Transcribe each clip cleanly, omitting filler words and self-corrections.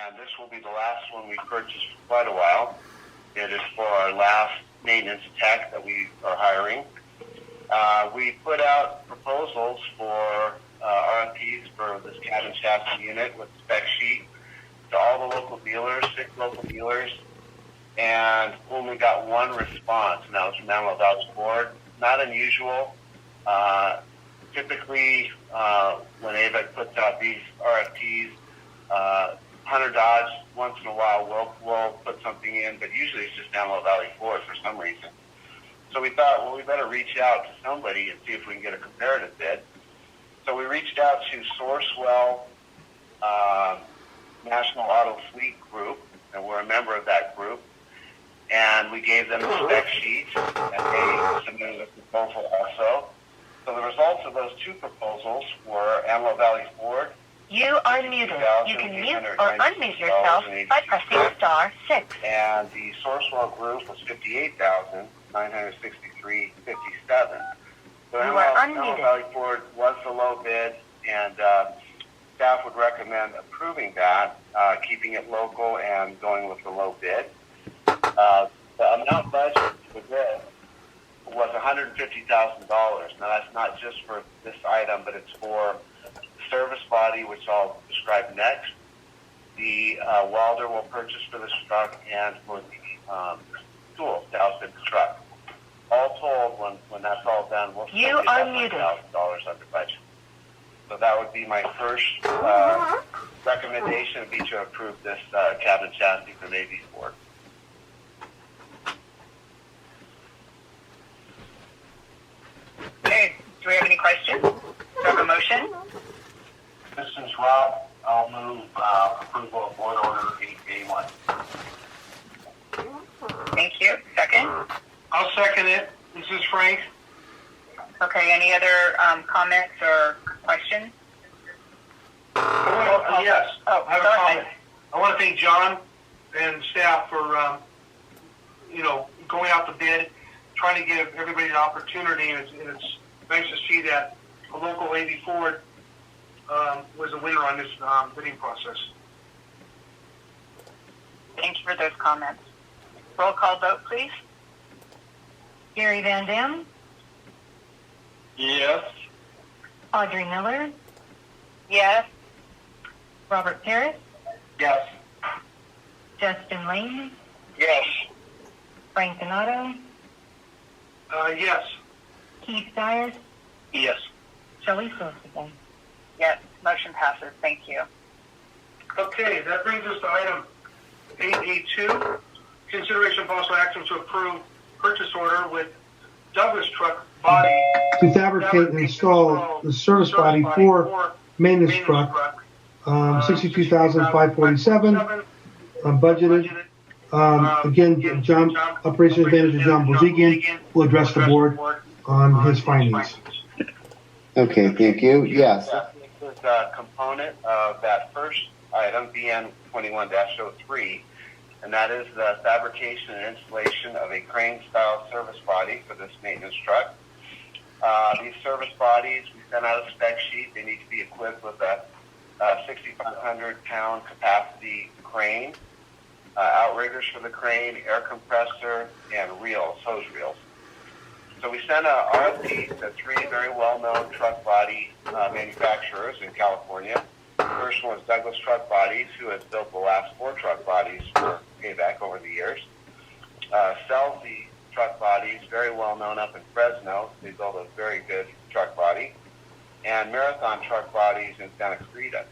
and this will be the last one we purchased for quite a while. It is for our last maintenance tech that we are hiring. We put out proposals for RFPs for this cab and chassis unit with spec sheet to all the local dealers, 6 local dealers, and only got one response, and that was from Antelope Board. Not unusual. Typically, when Avek puts out these RFPs, Hunter Dodge, once in a while, will put something in, but usually it's just Antelope Valley Ford for some reason. So we thought, well, we better reach out to somebody and see if we can get a comparative bid. So we reached out to Sourcewell National Auto Fleet Group, and we're a member of that group. And we gave them a spec sheet, and they submitted a proposal also. So the results of those 2 proposals were Antelope Valley Ford. You are muted. You can mute or unmute yourself by pressing *6. And the Sourcewell group was $58,963.57. So Antelope Valley Ford was the low bid, and staff would recommend approving that, keeping it local and going with the low bid. The amount budget for this was $150,000. Now that's not just for this item, but it's for the service body, which I'll describe next. The welder will purchase for this truck, and for the tools to outfit the truck. All told, when that's all done, we'll still get $1,000 under budget. So that would be my first recommendation, would be to approve this cab and chassis for Navy Ford. Okay, do we have any questions? Do we have a motion? This is Rob. I'll move approval of board order 8A1. Thank you. Second? I'll second it. This is Frank. Okay, any other comments or questions? Yes, Oh, I have go a ahead. comment. I want to thank John and staff for, going out to bid, trying to give everybody an opportunity, and it's nice to see that a local Navy Ford was a winner on this bidding process. Thank you for those comments. Roll call vote, please. Gary Van Dam, Yes. Audrey Miller, Yes. Robert Parris, Yes. Justin Lane, Yes. Frank Donato, Yes. Keith Dyers, Yes. Shelley Silverman. Yes. Motion passes. Thank you. Okay, that brings us to item 8A2, consideration of possible action to approve purchase order with Douglas Truck Body to fabricate and install the service body for maintenance truck, $62,547 budgeted. Again, John, Operations Manager John Bozigian will address the board on his findings. Okay, thank you. Yes. This is a component of that first item, BN 21-03, and that is the fabrication and installation of a crane-style service body for this maintenance truck. These service bodies, we sent out a spec sheet. They need to be equipped with a 6,500-pound capacity crane, outriggers for the crane, air compressor, and reels, hose reels. So we sent a RFP to 3 very well-known truck body manufacturers in California. The first one was Douglas Truck Bodies, who has built the last 4 truck bodies for Avek over the years. Livesay Truck Bodies, very well-known up in Fresno. They build a very good truck body. And Marathon Truck Bodies in Santa Clarita.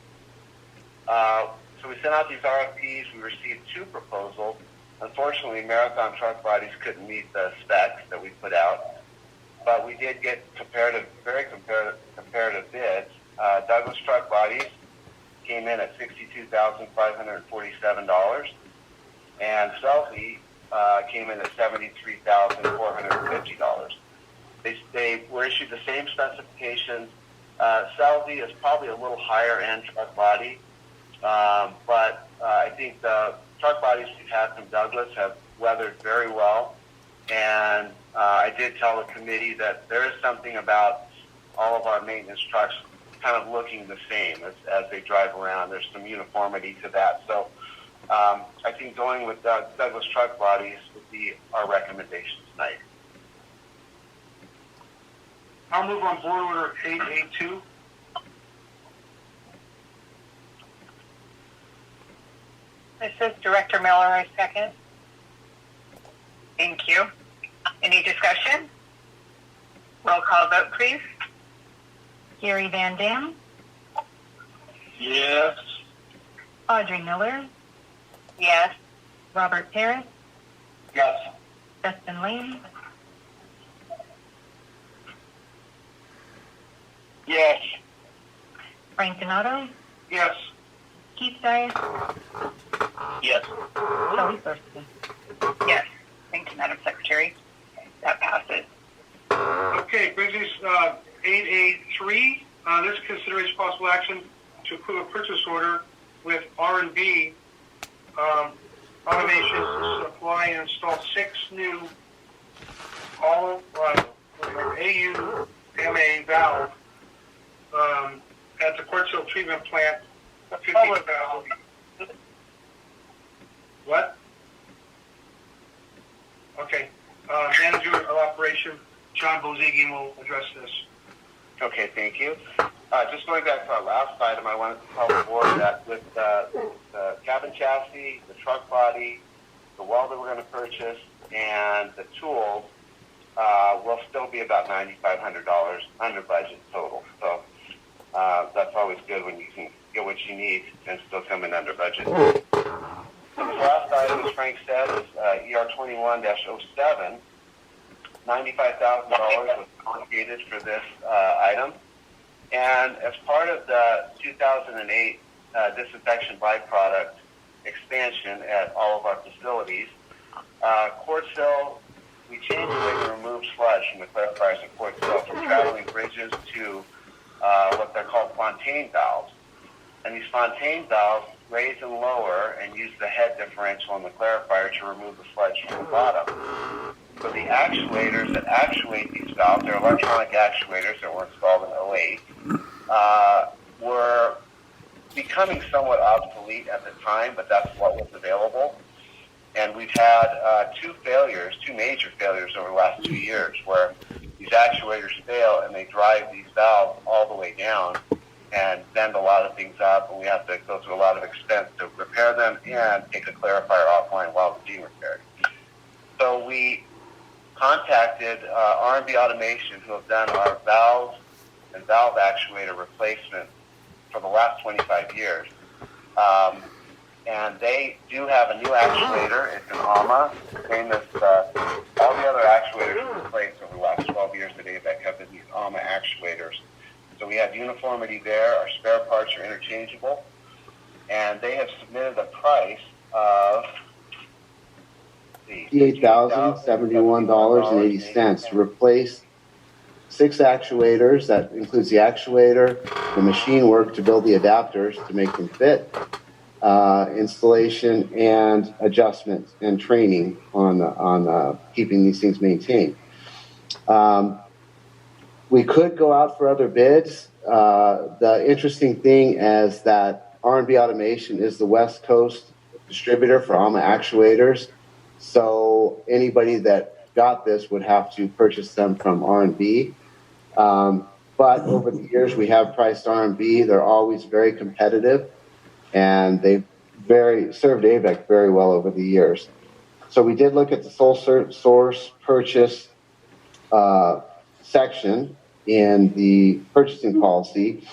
So we sent out these RFPs. We received 2 proposals. Unfortunately, Marathon Truck Bodies couldn't meet the specs that we put out, but we did get very comparative bids. Douglas Truck Bodies came in at $62,547, and Livesay came in at $73,450. They were issued the same specifications. Livesay is probably a little higher end truck body, but I think the truck bodies we've had from Douglas have weathered very well, and I did tell the committee that there is something about all of our maintenance trucks kind of looking the same as they drive around. There's some uniformity to that. So I think going with Douglas truck bodies would be our recommendation tonight. I'll move on board order 882. This is Director Miller, I second. Thank you. Any discussion? Roll call vote, please. Gary Van Dam, Yes. Audrey Miller, Yes. Robert Harris, Yes. Justin Lane, Yes. Frank Donato, Yes. Keith Stiers, Yes. Shelley Thurston. Yes. Thank you, Madam Secretary. That passes. Okay, brings us 883. This consideration possible action to approve a purchase order with R&B Automation to supply and install 6 new AUMA valve at the Quartzville Treatment Plant. 50,000. What? Okay. Manager of Operation John Bozigi will address this. Okay, thank you. Just going back to our last item, I wanted to tell the board that with the cabin chassis, the truck body, the welder we're going to purchase, and the tools, we'll still be about $9,500 under budget total. So that's always good when you can get what you need and still come in under budget. The last item, as Frank said, is ER 21-07. $95,000 was allocated for this item. And as part of the 2008 disinfection byproduct expansion at all of our facilities, Quartzville, we changed the way we remove sludge from the clarifiers at Quartzville from traveling bridges to what they're called fontaine valves. And these fontaine valves raise and lower and use the head differential in the clarifier to remove the sludge from the bottom. So the actuators that actuate these valves, they're electronic actuators that were installed in 2008, were becoming somewhat obsolete at the time, but that's what was available. And we've had two major failures over the last 2 years where these actuators fail and they drive these valves all the way down and bend a lot of things up, and we have to go through a lot of expense to repair them and take a clarifier offline while it's being repaired. So we contacted R&B Automation, who have done our valves and valve actuator replacement for the last 25 years. And they do have a new actuator. It's an AMA, same as all the other actuators we've replaced over the last 12 years at Avek have been these AMA actuators. So we have uniformity there. Our spare parts are interchangeable. And they have submitted a price of $58,071.80 to replace 6 actuators. That includes the actuator, the machine work to build the adapters to make them fit, installation and adjustment and training on keeping these things maintained. We could go out for other bids. The interesting thing is that R&B Automation is the West Coast distributor for AMA actuators. So anybody that got this would have to purchase them from R&B. But over the years, we have priced R&B. They're always very competitive, and they've served Avek very well over the years. So we did look at the sole source purchase section in the purchasing policy,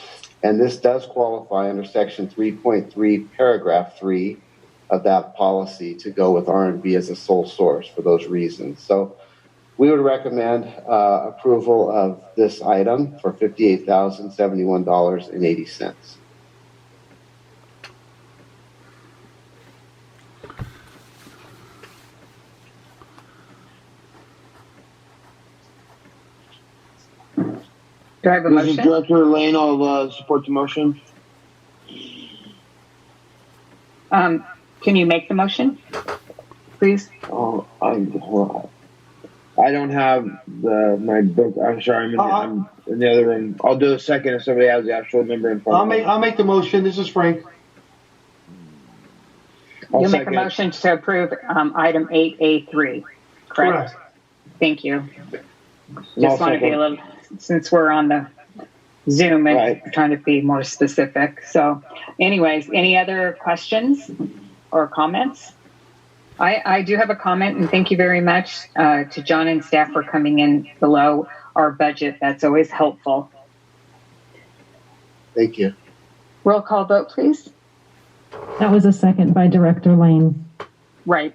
and this does qualify under section 3.3, paragraph 3 of that policy to go with R&B as a sole source for those reasons. So we would recommend approval of this item for $58,071.80. Do I have a This is motion? Director Lane. I'll support the motion. Can you make the motion, please? Oh, I don't have my book. I'm sorry, I'm in the other room. I'll do a second if somebody has the actual number in front of me. I'll make the motion. This is Frank. You make a motion to approve item 8A3, correct? Thank you. Just want to be a little, since we're on the Zoom and trying to be more specific. So anyways, any other questions or comments? I do have a comment, and thank you very much to John and staff for coming in below our budget. That's always helpful. Thank you. Roll call vote, please. That was a second by Director Lane. Right.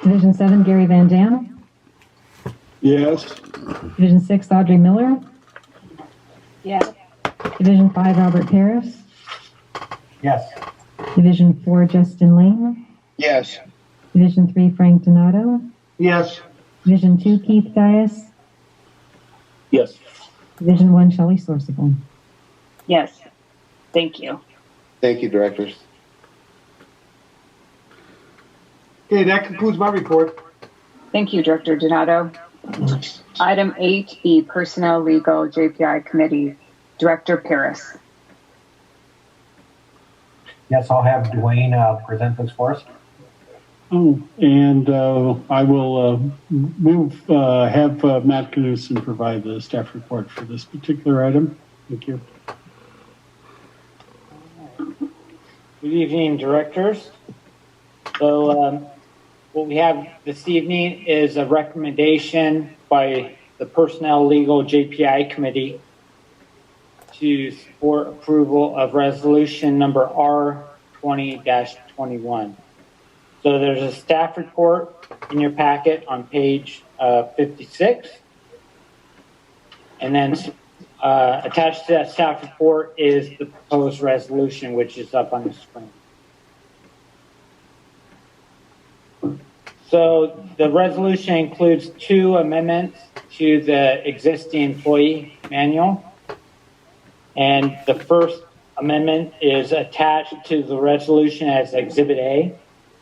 Division 7, Gary Van Dam. Yes. Division 6, Audrey Miller. Yes. Division 5, Robert Paris. Yes. Division 4, Justin Lane. Yes. Division 3, Frank Donato. Yes. Division 2, Keith Dias. Yes. Division 1, Shelley Sourceable. Yes. Thank you. Thank you, directors. Okay, that concludes my report. Thank you, Director Donato. Item 8B, Personnel Legal JPI Committee, Director Paris. Yes, I'll have Dwayne present this for us. Oh, and I will have Matt Knudsen provide the staff report for this particular item. Thank you. Good evening, directors. So what we have this evening is a recommendation by the Personnel Legal JPI Committee to support approval of resolution number R20-21. So there's a staff report in your packet on page 56. And then attached to that staff report is the proposed resolution, which is up on the screen. So the resolution includes 2 amendments to the existing employee manual. And the first amendment is attached to the resolution as Exhibit A.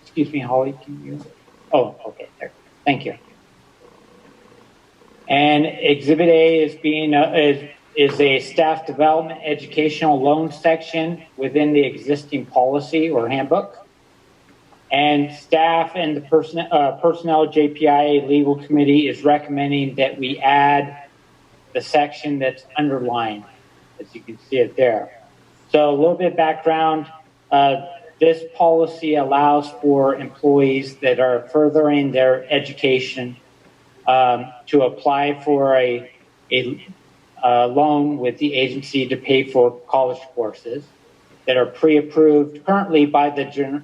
Excuse me, Holly, can you? Oh, okay, there. Thank you. And Exhibit A is is a staff development educational loan section within the existing policy or handbook. And staff and the Personnel JPI Legal Committee is recommending that we add the section that's underlined, as you can see it there. So a little bit of background. This policy allows for employees that are furthering their education to apply for a loan with the agency to pay for college courses that are pre-approved currently by the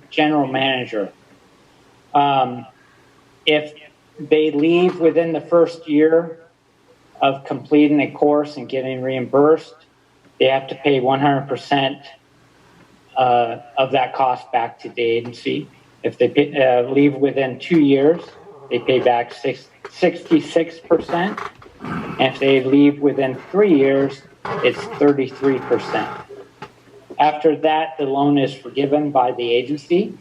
general manager. If they leave within the first year of completing a course and getting reimbursed, they have to pay 100% of that cost back to the agency. If they leave within 2 years, they pay back 66%. And if they leave within 3 years, it's 33%. After that, the loan is forgiven by the agency.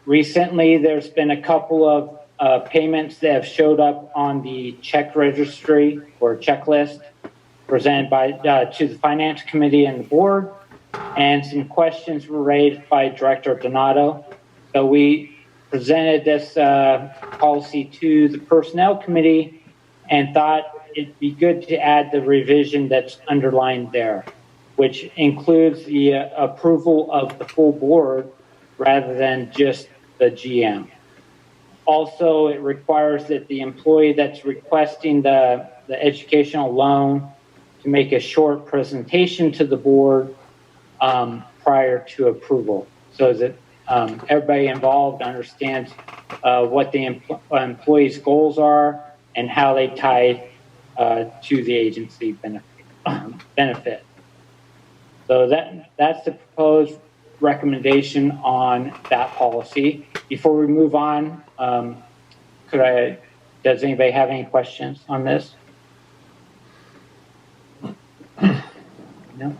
Recently, there's been a couple of payments that have showed up on the check registry or checklist presented by to the Finance Committee and the board, and some questions were raised by Director Donato. So we presented this policy to the Personnel Committee and thought it'd be good to add the revision that's underlined there, which includes the approval of the full board rather than just the GM. Also, it requires that the employee that's requesting the educational loan to make a short presentation to the board prior to approval, so that everybody involved understands what the employee's goals are and how they tie to the agency benefit. So that's the proposed recommendation on that policy. Before we move on, does anybody have any questions on this? No?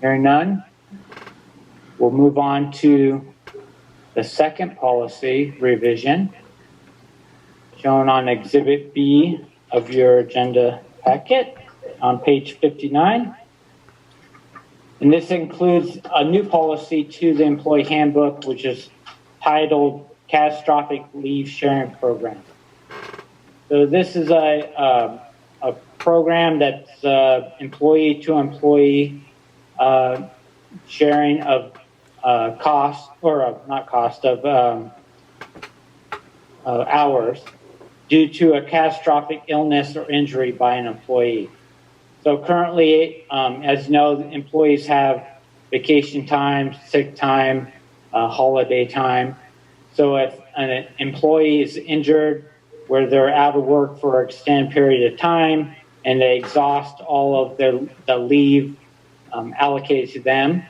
Hearing none, we'll move on to the second policy revision shown on Exhibit B of your agenda packet on page 59. And this includes a new policy to the employee handbook, which is titled Catastrophic Leave Sharing Program. So this is a program that's employee to employee sharing of cost, or not cost, of hours due to a catastrophic illness or injury by an employee. So currently, as you know, employees have vacation time, sick time, holiday time. So if an employee is injured where they're out of work for an extended period of time and they exhaust all of the leave allocated to them,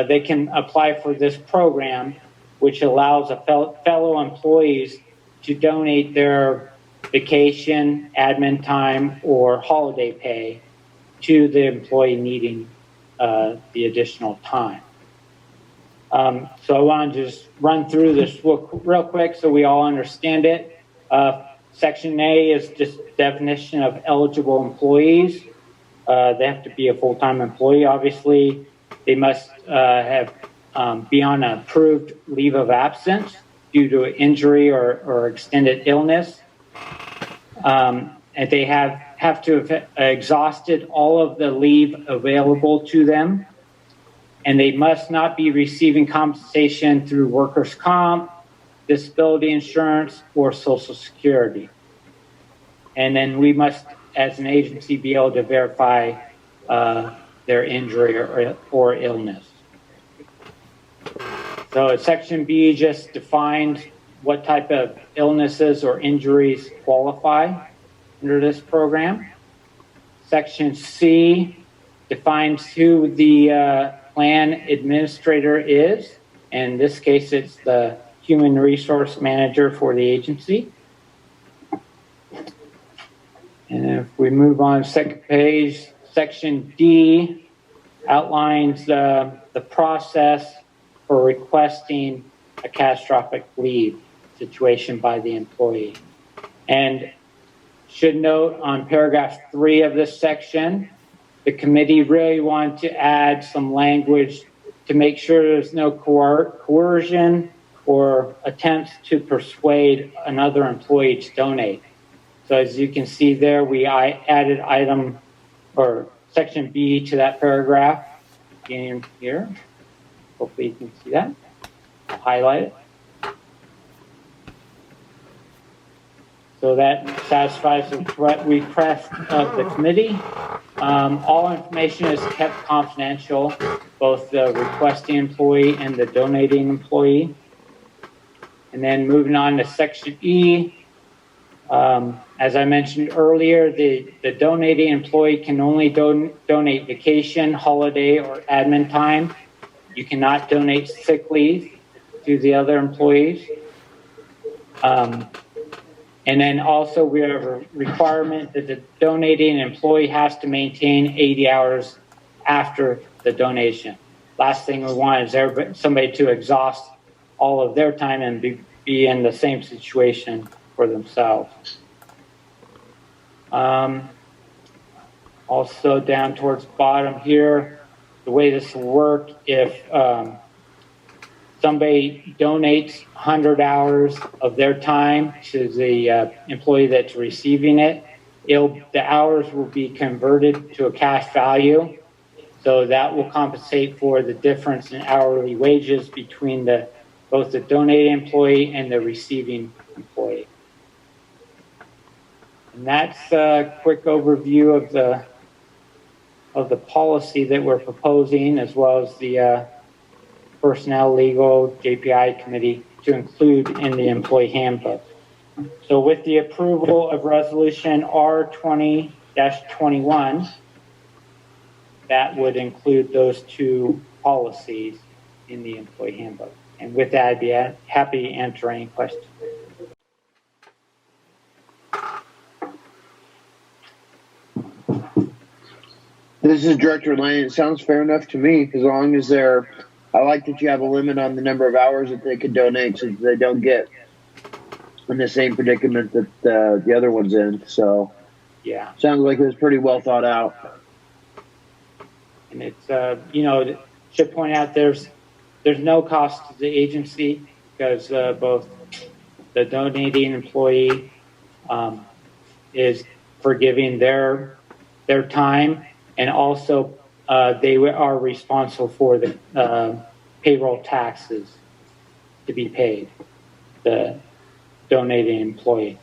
they can apply for this program, which allows fellow employees to donate their vacation, admin time, or holiday pay to the employee needing the additional time. So I want to just run through this real quick so we all understand it. Section A is just definition of eligible employees. They have to be a full-time employee, obviously. They must be on an approved leave of absence due to injury or extended illness. And they have to have exhausted all of the leave available to them. And they must not be receiving compensation through workers' comp, disability insurance, or Social Security. And then we must, as an agency, be able to verify their injury or illness. So Section B just defines what type of illnesses or injuries qualify under this program. Section C defines who the plan administrator is. In this case, it's the human resource manager for the agency. And if we move on to the second page, Section D outlines the process for requesting a catastrophic leave situation by the employee. And should note on paragraph 3 of this section, the committee really wanted to add some language to make sure there's no coercion or attempts to persuade another employee to donate. So as you can see there, we added item or section B to that paragraph beginning here. Hopefully you can see that. I'll highlight it. So that satisfies the request of the committee. All information is kept confidential, both the requesting employee and the donating employee. And then moving on to section E, as I mentioned earlier, the donating employee can only donate vacation, holiday, or admin time. You cannot donate sick leave to the other employees. And then also we have a requirement that the donating employee has to maintain 80 hours after the donation. Last thing we want is somebody to exhaust all of their time and be in the same situation for themselves. Also down towards the bottom here, the way this will work, if somebody donates 100 hours of their time to the employee that's receiving it, the hours will be converted to a cash value. So that will compensate for the difference in hourly wages between both the donating employee and the receiving employee. And that's a quick overview of the policy that we're proposing, as well as the Personnel, Legal, JPI Committee to include in the employee handbook. So with the approval of Resolution R20-21, that would include those two policies in the employee handbook. And with that, I'd be happy to answer any questions. This is Director Lane. It sounds fair enough to me, as long as I like that you have a limit on the number of hours that they can donate so that they don't get in the same predicament that the other one's in. So, yeah, sounds like it was pretty well thought out. And it's, should point out there's no cost to the agency because both the donating employee is forgiving their time, and also they are responsible for the payroll taxes to be paid, the donating employee.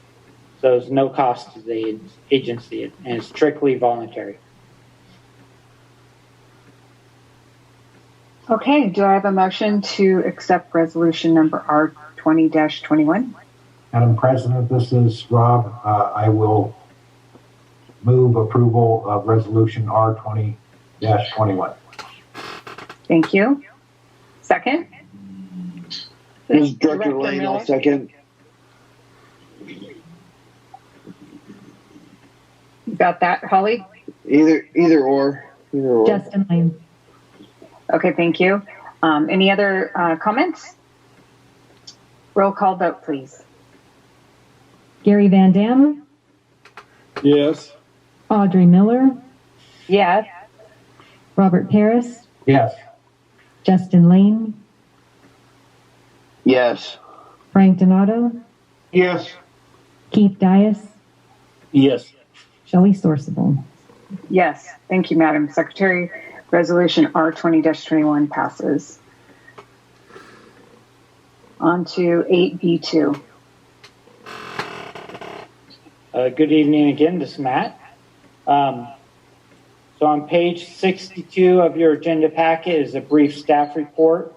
So there's no cost to the agency, and it's strictly voluntary. Okay, do I have a motion to accept resolution number R20-21? Madam President, this is Rob. I will move approval of resolution R20-21. Thank you. Second? This is Director Lane, I'll second. You got that, Holly? Either or. Justin Lane. Okay, thank you. Any other comments? Roll call vote, please. Gary Van Dam. Yes. Audrey Miller. Yes. Robert Paris. Yes. Justin Lane. Yes. Frank Donato. Yes. Keith Dias. Yes. Shelley Sorsable. Yes. Thank you, Madam Secretary. Resolution R20-21 passes. On to 8B2. Good evening again, this is Matt. So on page 62 of your agenda packet is a brief staff report,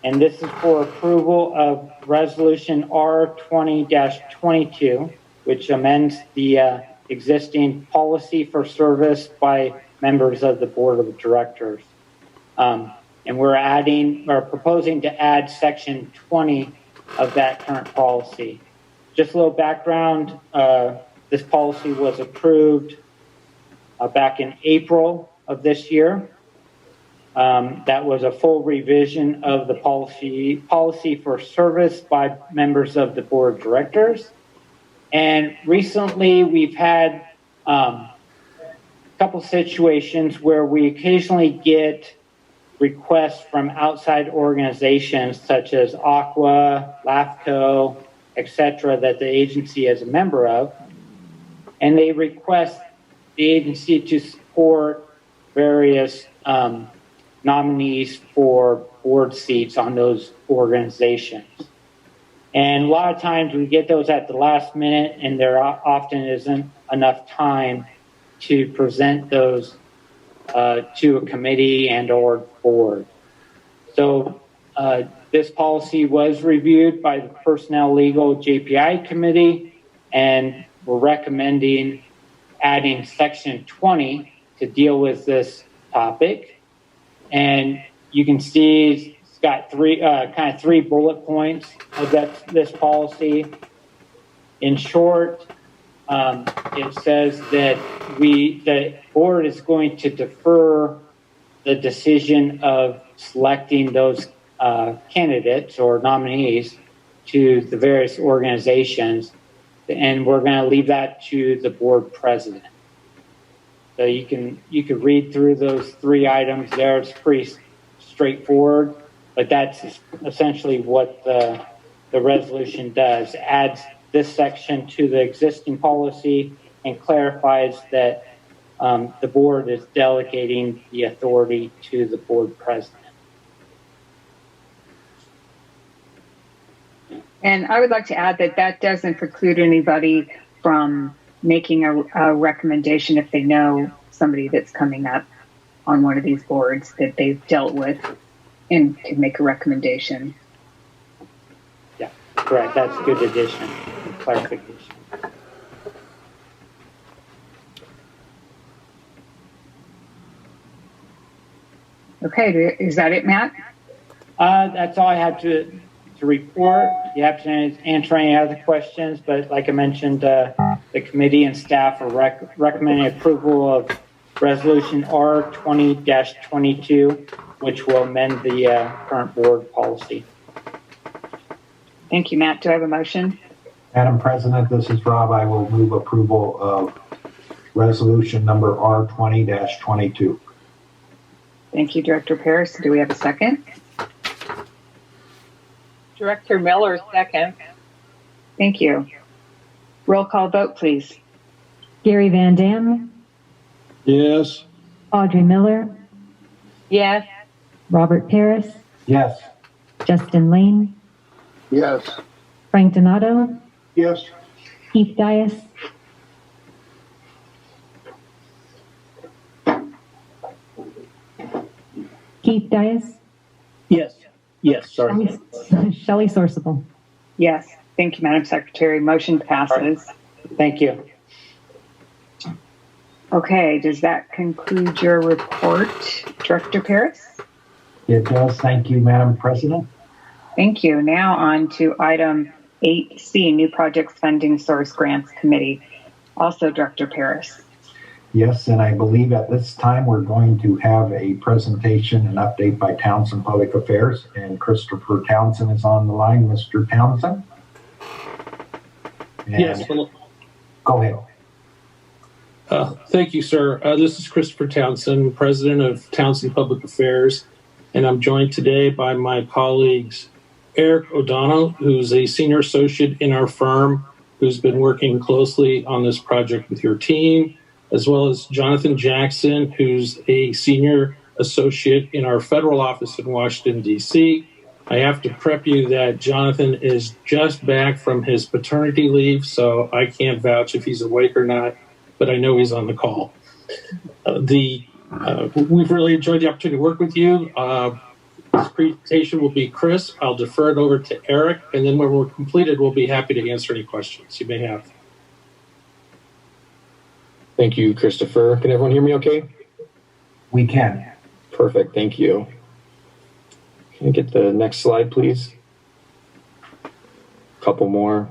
and this is for approval of resolution R20-22, which amends the existing policy for service by members of the board of directors. And we're proposing to add section 20 of that current policy. Just a little background, this policy was approved back in April of this year. That was a full revision of the policy for service by members of the board of directors. And recently we've had couple situations where we occasionally get requests from outside organizations such as Aqua, LAFCO, etc., that the agency is a member of, and they request the agency to support various nominees for board seats on those organizations. And a lot of times we get those at the last minute, and there often isn't enough time to present those to a committee and or board. So this policy was reviewed by the Personnel Legal JPI Committee, and we're recommending adding section 20 to deal with this topic. And you can see it's got three bullet points of this policy. In short, it says that the board is going to defer the decision of selecting those candidates or nominees to the various organizations, and we're going to leave that to the board president. So you can read through those three items there. It's pretty straightforward, but that's essentially what the resolution does. It adds this section to the existing policy and clarifies that the board is delegating the authority to the board president. And I would like to add that doesn't preclude anybody from making a recommendation if they know somebody that's coming up on one of these boards that they've dealt with and can make a recommendation. Yeah, correct. That's a good addition, clarification. Okay, is that it, Matt? That's all I have to report. You have to answer any other questions, but like I mentioned, the committee and staff are recommending approval of resolution R20-22, which will amend the current board policy. Thank you, Matt. Do I have a motion? Madam President, this is Rob. I will move approval of resolution number R20-22. Thank you, Director Paris. Do we have a second? Director Miller, second. Thank you. Roll call vote, please. Gary Van Dam, Yes. Audrey Miller, Yes. Robert Paris, Yes. Justin Lane, Yes. Frank Donato, Yes. Keith Dias, Yes. Yes, sorry. Shelley Sorsable. Yes. Thank you, Madam Secretary. Motion passes. Thank you. Okay, does that conclude your report, Director Paris? It does. Thank you, Madam President. Thank you. Now on to item 8C, New Projects Funding Source Grants Committee. Also, Director Paris. Yes, and I believe at this time we're going to have a presentation and update by Townsend Public Affairs, and Christopher Townsend is on the line. Mr. Townsend? And Yes. go ahead. Thank you, sir. This is Christopher Townsend, President of Townsend Public Affairs, and I'm joined today by my colleagues, Eric O'Donnell, who's a senior associate in our firm, who's been working closely on this project with your team, as well as Jonathan Jackson, who's a senior associate in our federal office in Washington, D.C. I have to prep you that Jonathan is just back from his paternity leave, so I can't vouch if he's awake or not, but I know he's on the call. We've really enjoyed the opportunity to work with you. This presentation will be crisp. I'll defer it over to Eric, and then when we're completed, we'll be happy to answer any questions you may have. Thank you, Christopher. Can everyone hear me okay? We can. Perfect. Thank you. Can I get the next slide, please? A couple more.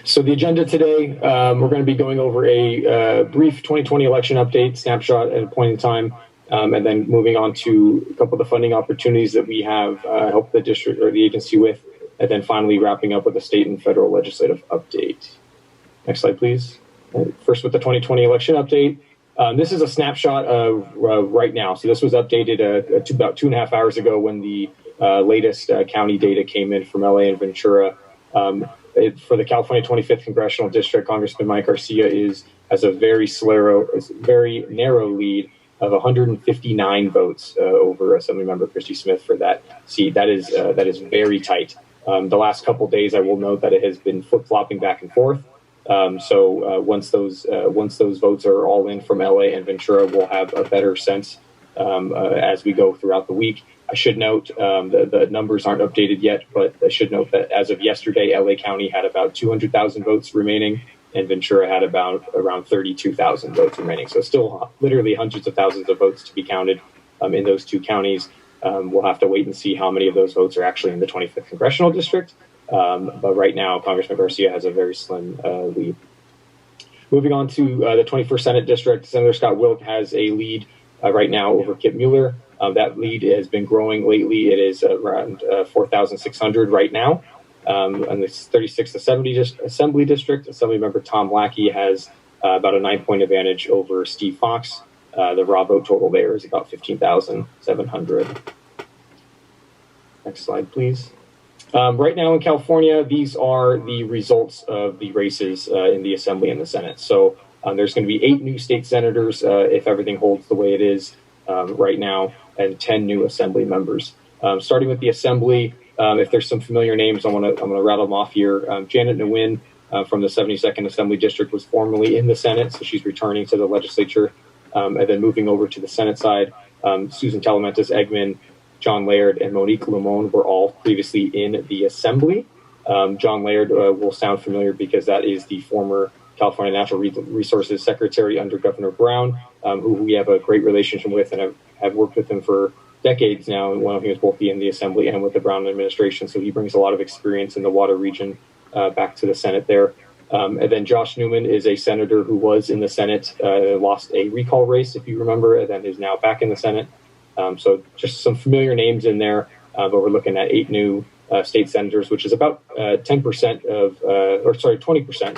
So the agenda today, we're going to be going over a brief 2020 election update, snapshot at a point in time, and then moving on to a couple of the funding opportunities that we have helped the district or the agency with, and then finally wrapping up with a state and federal legislative update. Next slide, please. First with the 2020 election update. This is a snapshot of right now. So this was updated about 2.5 hours ago when the latest county data came in from LA and Ventura. For the California 25th Congressional District, Congressman Mike Garcia has a very narrow lead of 159 votes over Assemblymember Christy Smith for that seat. That is very tight. The last couple days, I will note that it has been flip-flopping back and forth. So once those votes are all in from LA and Ventura, we'll have a better sense as we go throughout the week. I should note the numbers aren't updated yet, but I should note that as of yesterday, LA County had about 200,000 votes remaining, and Ventura had around 32,000 votes remaining. So still literally hundreds of thousands of votes to be counted in those two counties. We'll have to wait and see how many of those votes are actually in the 25th Congressional District. But right now, Congressman Garcia has a very slim lead. Moving on to the 21st Senate District, Senator Scott Wilk has a lead right now over Kip Mueller. That lead has been growing lately. It is around 4,600 right now. And the 36th Assembly District, Assemblymember Tom Lackey has about a 9-point advantage over Steve Fox. The raw vote total there is about 15,700. Next slide, please. Right now in California, these are the results of the races in the Assembly and the Senate. So there's going to be 8 new state senators if everything holds the way it is right now, and 10 new Assembly members. Starting with the Assembly, if there's some familiar names, I'm going to rattle them off here. Janet Nguyen from the 72nd Assembly District was formerly in the Senate, so she's returning to the legislature. And then moving over to the Senate side, Susan Telementis Eggman, John Laird, and Monique Limon were all previously in the Assembly. John Laird will sound familiar because that is the former California Natural Resources Secretary under Governor Brown, who we have a great relationship with and have worked with him for decades now. And one of him is both in the Assembly and with the Brown administration, so he brings a lot of experience in the water region back to the Senate there. And then Josh Newman is a senator who was in the Senate, lost a recall race, if you remember, and then is now back in the Senate. So just some familiar names in there, but we're looking at 8 new state senators, which is about 20%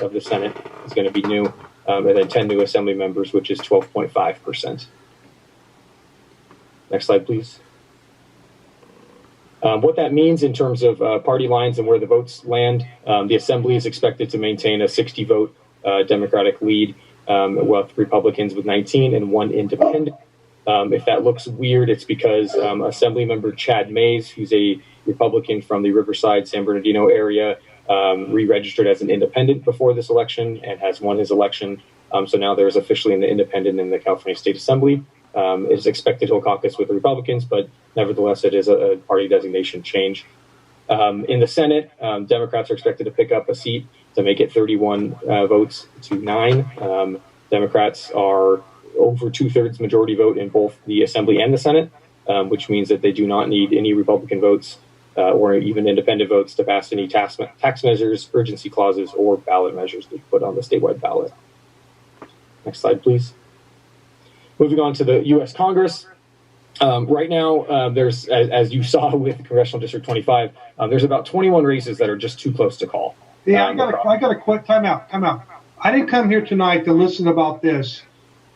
of the Senate is going to be new, and then 10 new Assembly members, which is 12.5%. Next slide, please. What that means in terms of party lines and where the votes land, the Assembly is expected to maintain a 60-vote Democratic lead, with Republicans with 19 and 1 independent. If that looks weird, it's because Assemblymember Chad Mays, who's a Republican from the Riverside, San Bernardino area, re-registered as an independent before this election and has won his election. So now there's officially an independent in the California State Assembly. It is expected he'll caucus with the Republicans, but nevertheless, it is a party designation change. In the Senate, Democrats are expected to pick up a seat to make it 31 votes to 9. Democrats are over 2/3 majority vote in both the Assembly and the Senate, which means that they do not need any Republican votes or even independent votes to pass any tax measures, urgency clauses, or ballot measures to put on the statewide ballot. Next slide, please. Moving on to the U.S. Congress. Right now, there's, as you saw with Congressional District 25, there's about 21 races that are just too close to call. Yeah, I got a quick time out. I didn't come here tonight to listen about this.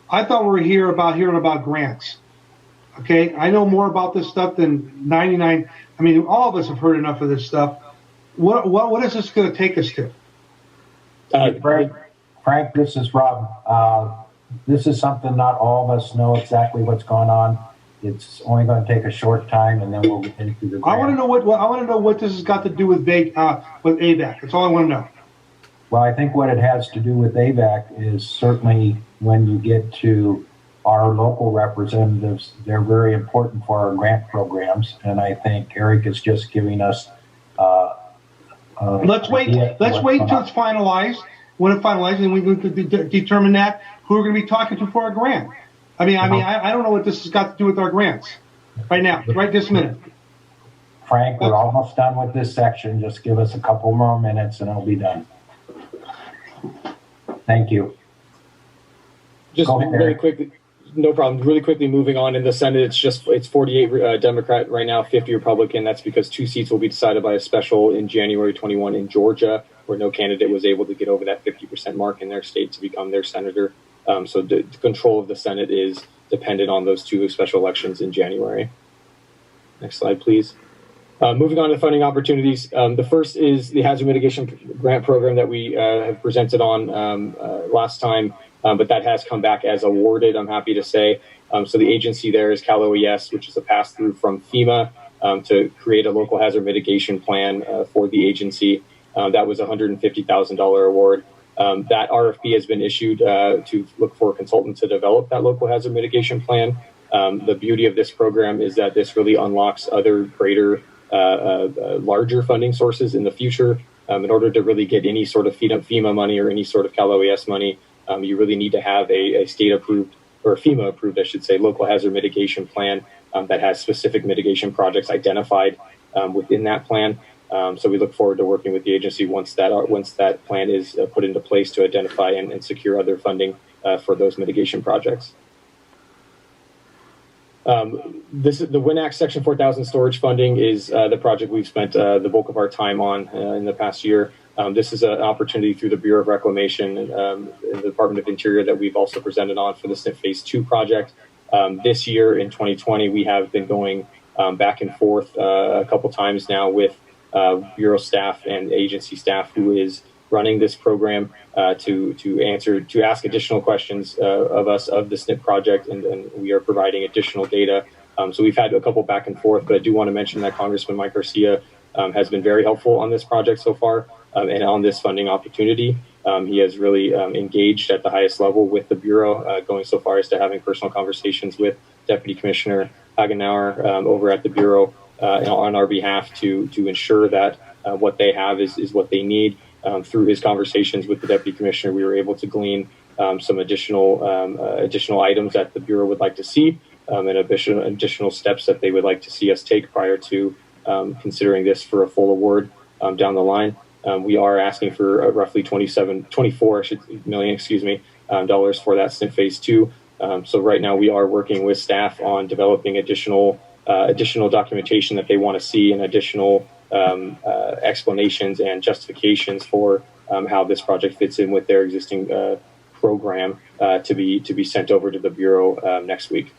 I thought we were hearing about grants. Okay, I know more about this stuff than 99. I mean, all of us have heard enough of this stuff. What is this going to take us to? Frank, this is Rob. This is something not all of us know exactly what's going on. It's only going to take a short time, and then we'll get into the grant. I want to know what this has got to do with AVAC. That's all I want to know. Well, I think what it has to do with AVAC is certainly when you get to our local representatives, they're very important for our grant programs, and I think Eric is just giving us. Let's wait until it's finalized. When it's finalized, and we can determine that who we're going to be talking to for our grant. I don't know what this has got to do with our grants right now, right this minute. Frank, we're almost done with this section. Just give us a couple more minutes and it'll be done. Thank you. Just really quickly, no problem. Really quickly moving on in the Senate, it's 48 Democrat right now, 50 Republican. That's because 2 seats will be decided by a special in January 21 in Georgia, where no candidate was able to get over that 50% mark in their state to become their senator. So the control of the Senate is dependent on those 2 special elections in January. Next slide, please. Moving on to funding opportunities. The first is the hazard mitigation grant program that we have presented on last time, but that has come back as awarded, I'm happy to say. So the agency there is Cal OES, which is a pass-through from FEMA to create a local hazard mitigation plan for the agency. That was a $150,000 award. That RFP has been issued to look for a consultant to develop that local hazard mitigation plan. The beauty of this program is that this really unlocks other greater, larger funding sources in the future. In order to really get any sort of FEMA money or any sort of Cal OES money, you really need to have a state-approved, or FEMA-approved, I should say, local hazard mitigation plan that has specific mitigation projects identified within that plan. So we look forward to working with the agency once that plan is put into place to identify and secure other funding for those mitigation projects. This is the WINAC Section 4000 storage funding is the project we've spent the bulk of our time on in the past year. This is an opportunity through the Bureau of Reclamation and the Department of Interior that we've also presented on for the SNP Phase 2 project. This year in 2020, we have been going back and forth a couple times now with Bureau staff and agency staff who is running this program to ask additional questions of us of the SNP project, and we are providing additional data. So we've had a couple back and forth, but I do want to mention that Congressman Mike Garcia has been very helpful on this project so far and on this funding opportunity. He has really engaged at the highest level with the Bureau, going so far as to having personal conversations with Deputy Commissioner Hagenauer over at the Bureau on our behalf to ensure that what they have is what they need. Through his conversations with the Deputy Commissioner, we were able to glean some additional items that the Bureau would like to see and additional steps that they would like to see us take prior to considering this for a full award down the line. We are asking for roughly $24 million dollars for that SNP Phase 2. So right now we are working with staff on developing additional documentation that they want to see and additional explanations and justifications for how this project fits in with their existing program to be sent over to the Bureau next week.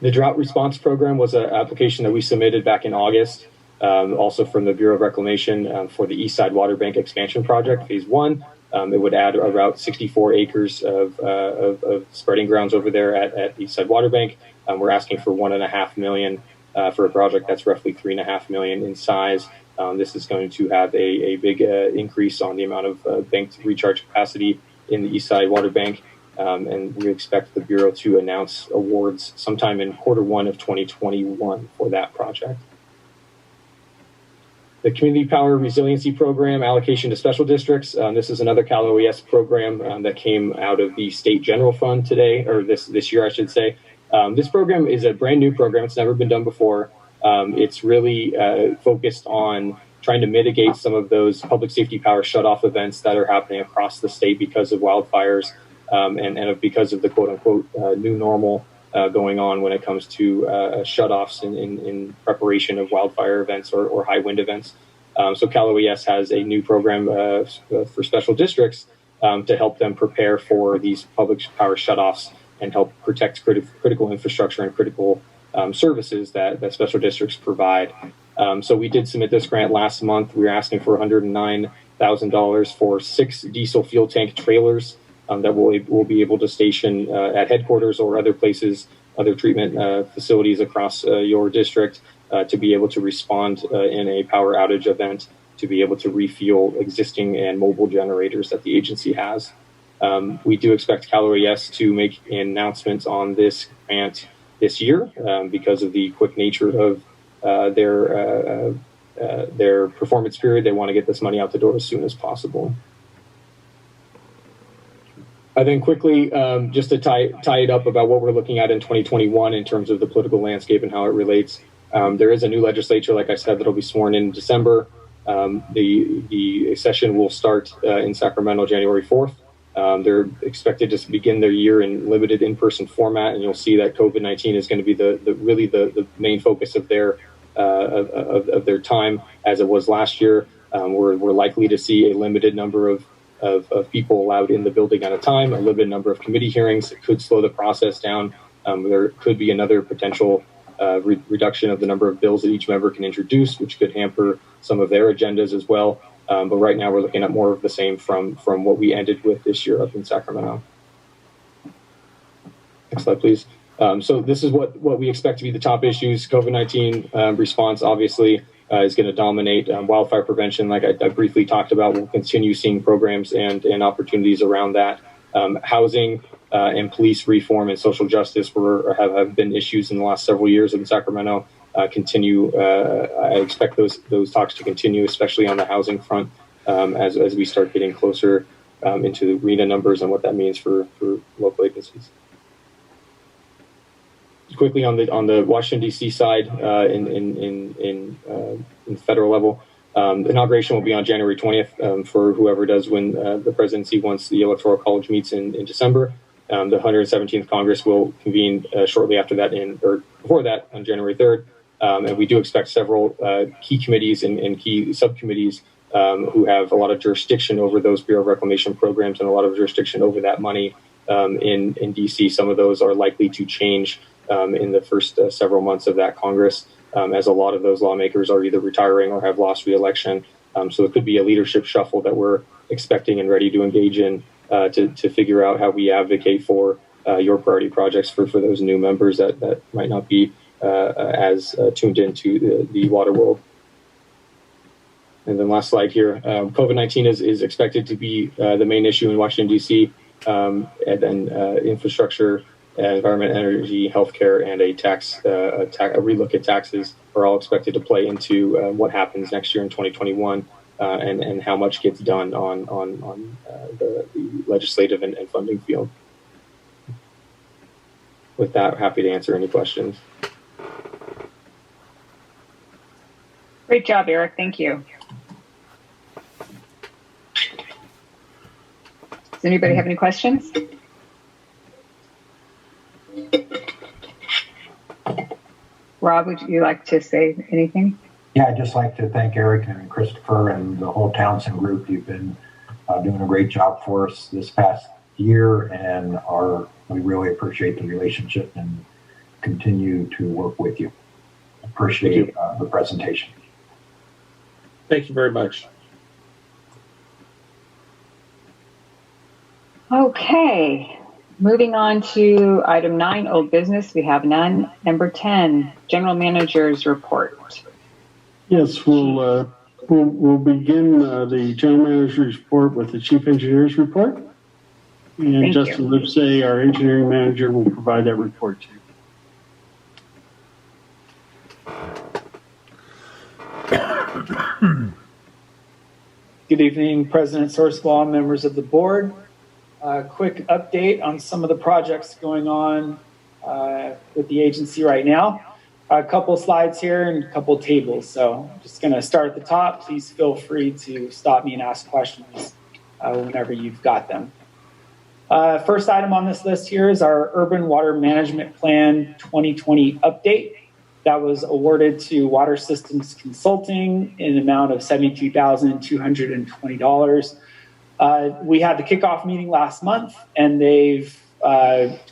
The drought response program was an application that we submitted back in August, also from the Bureau of Reclamation for the East Side Water Bank Expansion Project, Phase 1. It would add about 64 acres of spreading grounds over there at East Side Water Bank. We're asking for $1.5 million for a project that's roughly $3.5 million in size. This is going to have a big increase on the amount of banked recharge capacity in the East Side Water Bank. And we expect the Bureau to announce awards sometime in Q1 of 2021 for that project. The Community Power Resiliency Program allocation to special districts. This is another Cal OES program that came out of the State General Fund today, or this year, I should say. This program is a brand new program. It's never been done before. It's really focused on trying to mitigate some of those public safety power shutoff events that are happening across the state because of wildfires and because of the quote-unquote new normal going on when it comes to shutoffs in preparation of wildfire events or high wind events. So Cal OES has a new program for special districts to help them prepare for these public power shutoffs and help protect critical infrastructure and critical services that special districts provide. So we did submit this grant last month. We were asking for $109,000 for 6 diesel fuel tank trailers that we'll be able to station at headquarters or other places, other treatment facilities across your district to be able to respond in a power outage event, to be able to refuel existing and mobile generators that the agency has. We do expect Cal OES to make announcements on this grant this year because of the quick nature of their performance period. They want to get this money out the door as soon as possible. Then quickly, just to tie it up about what we're looking at in 2021 in terms of the political landscape and how it relates. There is a new legislature, like I said, that'll be sworn in December. The session will start in Sacramento January 4th. They're expected to begin their year in limited in-person format, and you'll see that COVID-19 is going to be the main focus of their time, as it was last year. We're likely to see a limited number of people allowed in the building at a time, a limited number of committee hearings. It could slow the process down. There could be another potential reduction of the number of bills that each member can introduce, which could hamper some of their agendas as well. But right now we're looking at more of the same from what we ended with this year up in Sacramento. Next slide, please. So this is what we expect to be the top issues. COVID-19 response, obviously, is going to dominate. Wildfire prevention, like I briefly talked about, we'll continue seeing programs and opportunities around that. Housing and police reform and social justice have been issues in the last several years in Sacramento. Continue. I expect those talks to continue, especially on the housing front, as we start getting closer into the RENA numbers and what that means for local agencies. Quickly on the Washington D.C. side, in federal level, the inauguration will be on January 20th for whoever does win the presidency once the Electoral College meets in December. The 117th Congress will convene shortly after that, or before that, on January 3rd. And we do expect several key committees and key subcommittees who have a lot of jurisdiction over those Bureau of Reclamation programs and a lot of jurisdiction over that money in D.C. Some of those are likely to change in the first several months of that Congress, as a lot of those lawmakers are either retiring or have lost re-election. So it could be a leadership shuffle that we're expecting and ready to engage in to figure out how we advocate for your priority projects for those new members that might not be as tuned into the water world. And then last slide here, COVID-19 is expected to be the main issue in Washington, D.C., and then infrastructure, environment, energy, healthcare, and a relook at taxes are all expected to play into what happens next year in 2021 and how much gets done on the legislative and funding field. With that, happy to answer any questions. Great job, Eric. Thank you. Does anybody have any questions? Rob, would you like to say anything? Yeah, I'd just like to thank Eric and Christopher and the whole Townsend group. You've been doing a great job for us this past year, and we really appreciate the relationship and continue to work with you. Appreciate the presentation. Thank you very much. Okay, moving on to item 9, old business. We have none. Number 10, general manager's report. Yes, we'll begin the general manager's report with the chief engineer's report. And Thank Justin Livesay, our engineering manager, will provide that report to you. Good evening, President Sourcewell, members of the board. Quick update on some of the projects going on with the agency right now. A couple slides here and a couple tables. So I'm just going to start at the top. Please feel free to stop me and ask questions whenever you've got them. First item on this list here is our Urban Water Management Plan 2020 update. That was awarded to Water Systems Consulting in an amount of $72,220. We had the kickoff meeting last month, and they've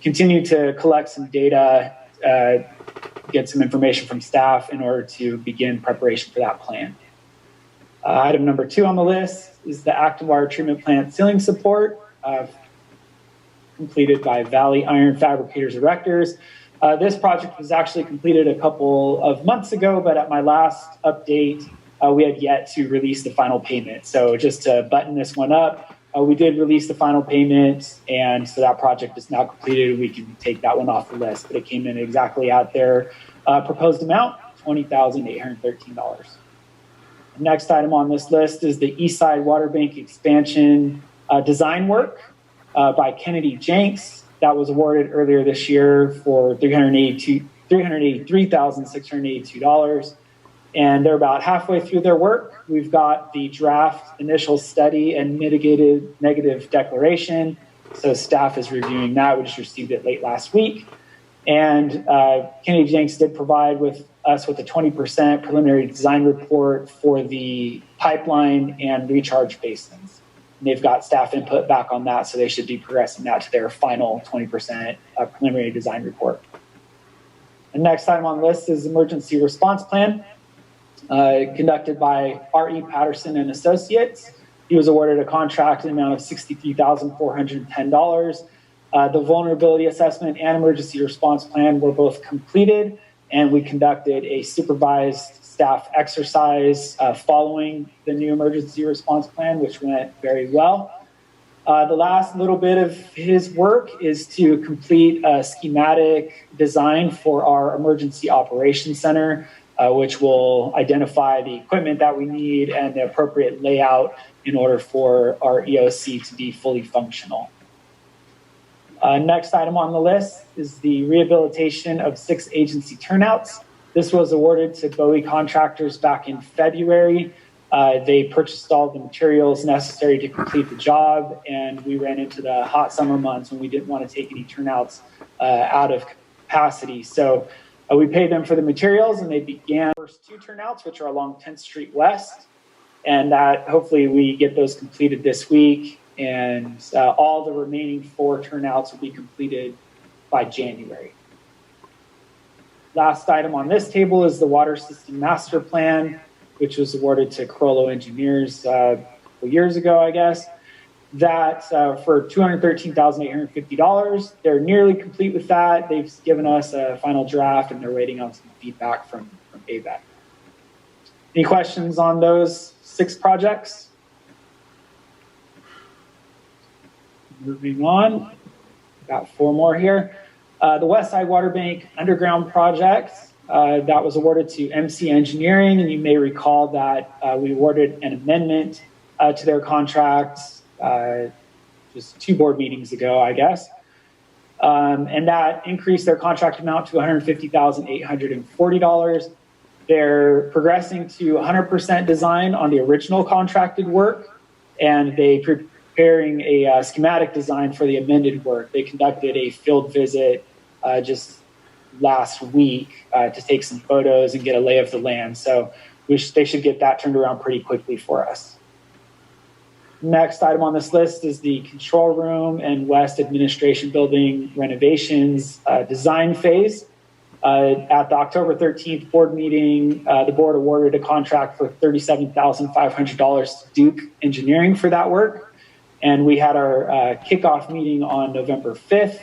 continued to collect some data, get some information from staff in order to begin preparation for that plan. Item number 2 on the list is the Acton Water Treatment Plant ceiling support, completed by Valley Iron Fabricators Erectors. This project was actually completed a couple of months ago, but at my last update, we had yet to release the final payment. So just to button this one up, we did release the final payment, and so that project is now completed. We can take that one off the list, but it came in exactly at their proposed amount, $20,813. The next item on this list is the Eastside Water Bank expansion design work by Kennedy Jenks. That was awarded earlier this year for $383,682. And they're about halfway through their work. We've got the draft initial study and mitigated negative declaration. So staff is reviewing that. We just received it late last week. And Kennedy Jenks did provide us with a 20% preliminary design report for the pipeline and recharge basins. And they've got staff input back on that, so they should be progressing that to their final 20% preliminary design report. The next item on the list is emergency response plan. Conducted by R.E. Patterson and Associates. He was awarded a contract in the amount of $63,410. The vulnerability assessment and emergency response plan were both completed, and we conducted a supervised staff exercise following the new emergency response plan, which went very well. The last little bit of his work is to complete a schematic design for our emergency operations center, which will identify the equipment that we need and the appropriate layout in order for our EOC to be fully functional. Next item on the list is the rehabilitation of 6 agency turnouts. This was awarded to Bowie Contractors back in February. They purchased all the materials necessary to complete the job, and we ran into the hot summer months when we didn't want to take any turnouts out of capacity. So we paid them for the materials, and they began the first 2 turnouts, which are along 10th Street West, and that hopefully we get those completed this week, and all the remaining 4 turnouts will be completed by January. Last item on this table is the Water System Master Plan, which was awarded to Clearwell engineers a couple years ago, I guess. That for $213,850. They're nearly complete with that. They've given us a final draft, and they're waiting on some feedback from Avek. Any questions on those 6 projects? Moving on, got 4 more here. The West Side Water Bank Underground Project, that was awarded to MC Engineering, and you may recall that we awarded an amendment to their contracts just 2 board meetings ago, I guess. And that increased their contract amount to $150,840. They're progressing to 100% design on the original contracted work, and they preparing a schematic design for the amended work. They conducted a field visit just last week to take some photos and get a lay of the land. So they should get that turned around pretty quickly for us. Next item on this list is the control room and West Administration Building renovations design phase. At the October 13th board meeting, the board awarded a contract for $37,500 to Duke Engineering for that work. And we had our kickoff meeting on November 5th,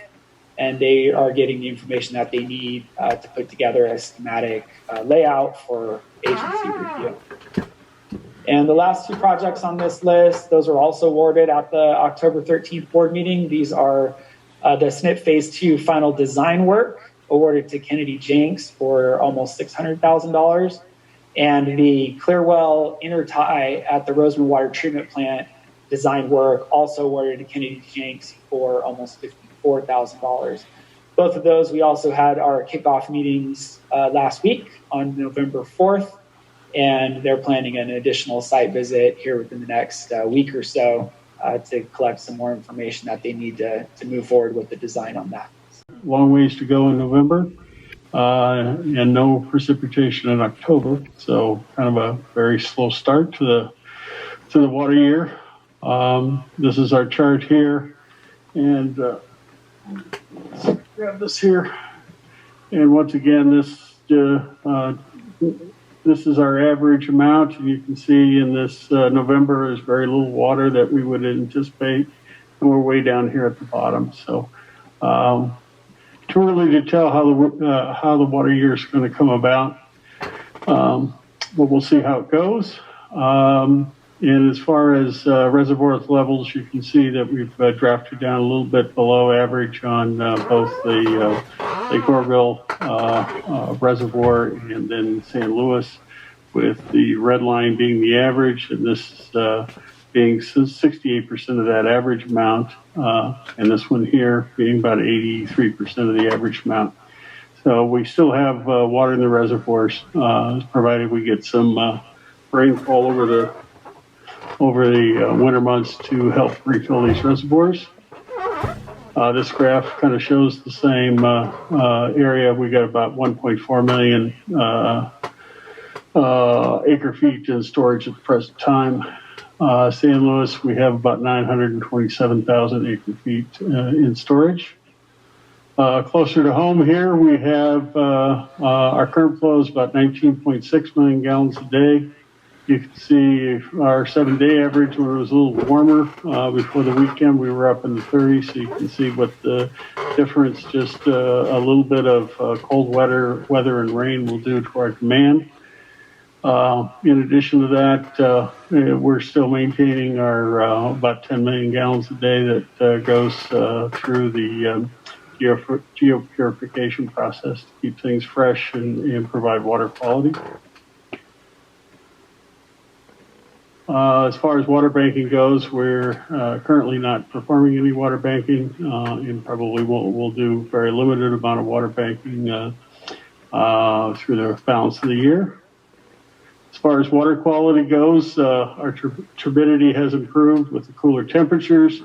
and they are getting the information that they need to put together a schematic layout for agency review. And the last two projects on this list, those were also awarded at the October 13th board meeting. These are the SNP Phase 2 final design work, awarded to Kennedy Jenks for almost $600,000, and the Clearwell Intertie at the Rosamond Water Treatment Plant design work, also awarded to Kennedy Jenks for almost $54,000. Both of those, we also had our kickoff meetings last week on November 4th, and they're planning an additional site visit here within the next week or so to collect some more information that they need to move forward with the design on that. Long ways to go in November, and no precipitation in October. So kind of a very slow start to the water year. This is our chart here, and let's grab this here. And once again, this is our average amount, and you can see in this November there's very little water that we would anticipate, and we're way down here at the bottom. So. Too early to tell how the water year is going to come about, but we'll see how it goes. And as far as reservoir levels, you can see that we've drafted down a little bit below average on both the Lake Orville reservoir and then San Luis, with the red line being the average, and this being 68% of that average amount, and this one here being about 83% of the average amount. So we still have water in the reservoirs, provided we get some rainfall over the winter months to help refill these reservoirs. This graph kind of shows the same area. We got about 1.4 million acre feet in storage at the present time. San Luis, we have about 927,000 acre feet in storage. Closer to home here, we have our current flow is about 19.6 million gallons a day. You can see our 7-day average when it was a little warmer. Before the weekend, we were up in the 30s, so you can see what the difference, just a little bit of cold weather and rain will do to our demand. In addition to that, we're still maintaining our about 10 million gallons a day that goes through the geopurification process to keep things fresh and provide water quality. As far as water banking goes, we're currently not performing any water banking, and probably we'll do very limited amount of water banking through the balance of the year. As far as water quality goes, our turbidity has improved with the cooler temperatures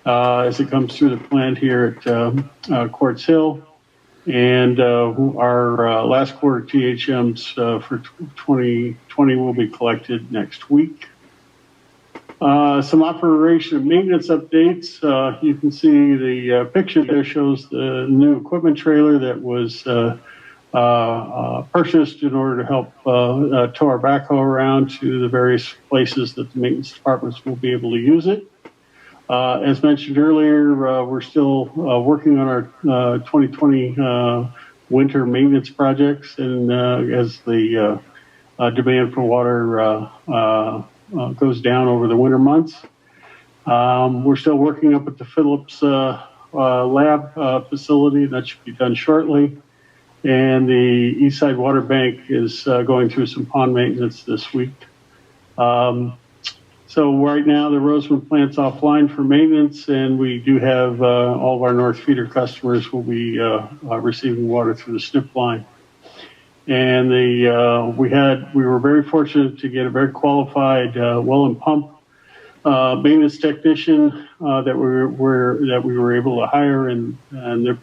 as it comes through the plant here at Quartz Hill. And our last quarter THMs for 2020 will be collected next week. Some operation and maintenance updates. You can see the picture there shows the new equipment trailer that was purchased in order to help tow our backhoe around to the various places that the maintenance departments will be able to use it. As mentioned earlier, we're still working on our 2020 winter maintenance projects, and as the demand for water goes down over the winter months. We're still working up at the Phillips lab facility. That should be done shortly. And the Eastside Water Bank is going through some pond maintenance this week. So right now the Rosamond plant's offline for maintenance, and we do have all of our North Feeder customers will be receiving water through the SNP line. And we were very fortunate to get a very qualified well and pump maintenance technician that we were able to hire, and they'll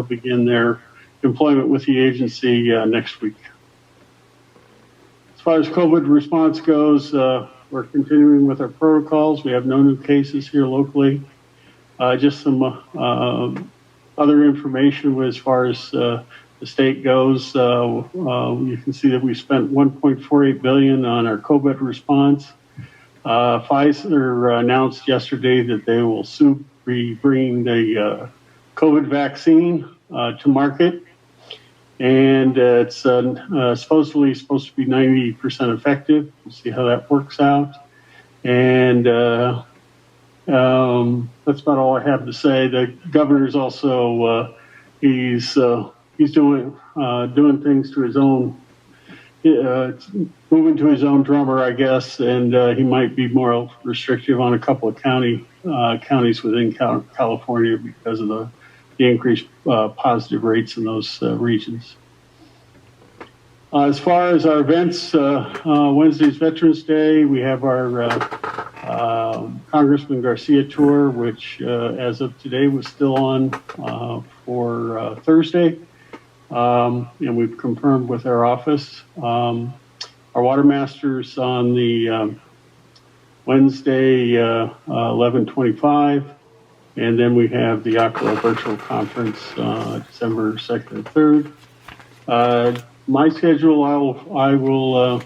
begin their employment with the agency next week. As far as COVID response goes, we're continuing with our protocols. We have no new cases here locally. Just some other information as far as the state goes. You can see that we spent $1.48 billion on our COVID response. Pfizer announced yesterday that they will soon be bringing the COVID vaccine to market, and it's supposedly supposed to be 90% effective. We'll see how that works out. And that's about all I have to say. The governor's also he's doing things to his own, moving to his own drummer, I guess, and he might be more restrictive on a couple of counties within California because of the increased positive rates in those regions. As far as our events, Wednesday's Veterans Day. We have our Congressman Garcia tour, which as of today was still on for Thursday. And we've confirmed with our office. Our water masters on the Wednesday, 11/25. And then we have the Aqua virtual conference December 2nd and 3rd. My schedule, I will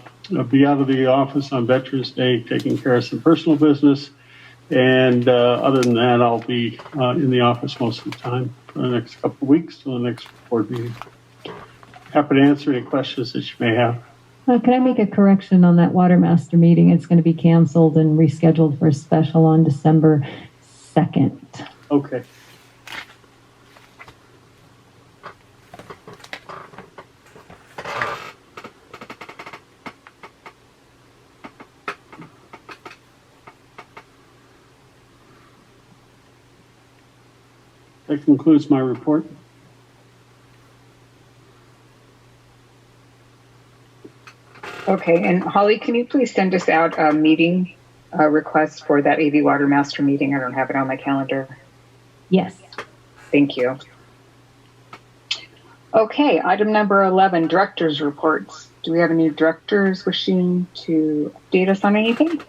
be out of the office on Veterans Day taking care of some personal business. And other than that, I'll be in the office most of the time for the next couple of weeks till the next board meeting. Happy to answer any questions that you may have. Can I make a correction on that Water Master meeting? It's going to be canceled and rescheduled for a special on December 2nd. Okay. That concludes my report. Okay, and Holly, can you please send us out a meeting request for that AV Water Master meeting? I don't have it on my calendar. Yes. Thank you. Okay, item number 11, directors' reports. Do we have any directors wishing to update us on anything?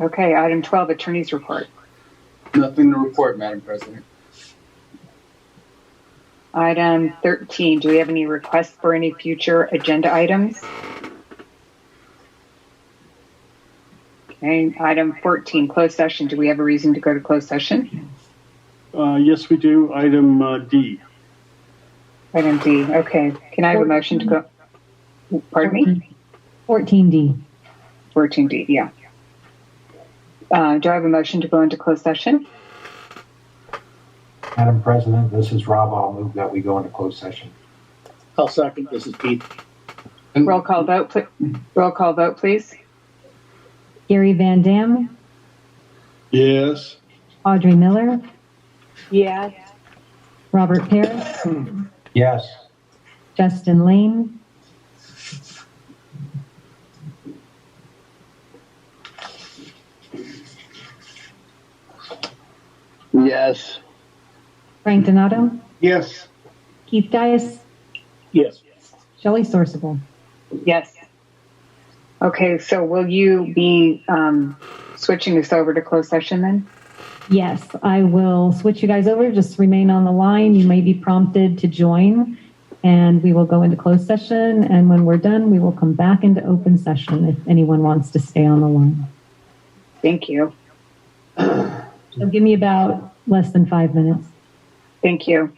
Okay, item 12, attorney's report. Nothing to report, Madam President. Item 13, do we have any requests for any future agenda items? Okay, item 14, closed session. Do we have a reason to go to closed session? Yes, we do. Item D. Item D, okay. Can I have a motion to go? Pardon me? 14D. 14D, yeah. Do I have a motion to go into closed session? Madam President, this is Rob. I'll move that we go into closed session. I'll second. This is Pete. Roll call vote, roll call vote, please. Gary Van Dam. Yes. Audrey Miller. Yes. Robert Paris. Yes. Justin Lane. Yes. Frank Donato. Yes. Keith Dias. Yes. Shelley Sourceable. Yes. Okay, so will you be switching this over to closed session then? Yes, I will switch you guys over. Just remain on the line. You may be prompted to join, and we will go into closed session. And when we're done, we will come back into open session if anyone wants to stay on the line. Thank you. So give me about less than 5 minutes. Thank you.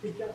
Good job.